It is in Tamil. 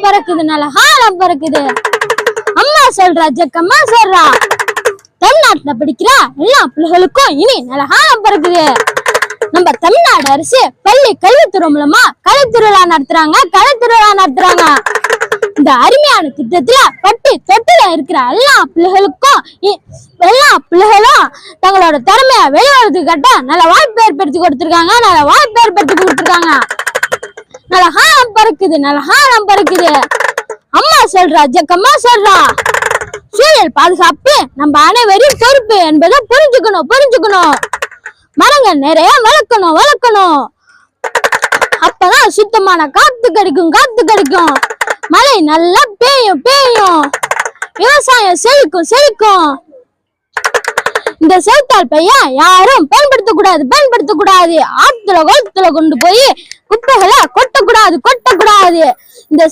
பறக்குது நலகாலம் பறக்குது. அம்மா சொல்றா ஜக்கம்மா சொல்றா, தமிழ்நாட்டுல படிக்கிற எல்லா பிள்ளைகளுக்கும் இனி நலகாலம் பறக்குது. நம்ம தமிழ்நாடு அரசு பள்ளி கல்வித்துறை மூலமா கலைத்திருவிழா நடத்துறாங்க. இந்த அருமையான திட்டத்துல பட்டி தொட்டில இருக்கிற எல்லா பிள்ளைகளும் தங்களோட திறமைய வெளிவரதுக்கிட்ட நல்ல வாய்ப்பு ஏற்படுத்தி கொடுத்திருக்காங்க. நலகாலம் பறக்குது. அம்மா சொல்றா ஜக்கம்மா சொல்றா, சூழல் பாதுகாப்பு நம்ம அனைவரின் பொறுப்பு என்பதை புரிஞ்சுக்கணும். மரங்கள் நிறைய வளர்க்கணும். அப்பதான் சுத்தமான காத்து கிடைக்கும். மழை நல்லா பெய்யும். விவசாயம் செழிக்கும். இந்த செலுத்தால் பைய யாரும் பயன்படுத்தக்கூடாது. ஆத்துல கொண்டு போய் குப்பைகளை கொட்டக்கூடாது. இந்த